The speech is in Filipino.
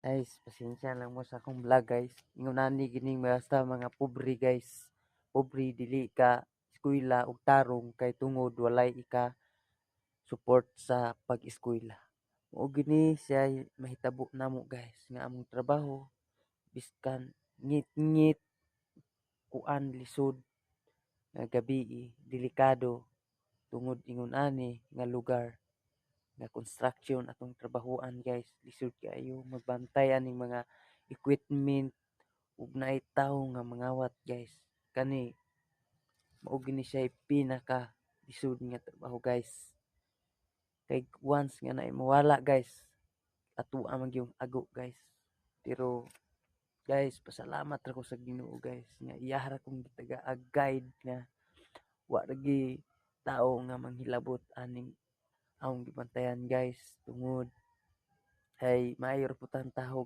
Guys, pasensya lang mo sa akong vlog guys. Ingon ani gining basta mga pobre guys. Pobre dili ka eskwela ug tarong kay tungod walay ika support sa pag-eskwela. Mao gini siya mahitabo namo guys nga among trabaho biskan ngit-ngit kuan lisod nga gabii delikado tungod ingon ani nga lugar nga construction atong trabahoan guys. Lisod kaayo magbantay aning mga equipment ug naay tawo nga mangawat guys. Kani mao gini siya pinaka lisod nga trabaho guys. Kay once nga naay mawala guys, atoa man gyud ago guys. Pero guys, pasalamat ra ko sa Ginoo guys nga iya ra kong gitagaan guide nga wa lagi tao nga manghilabot aning akong gibantayan guys tungod ay maayo ra putang taho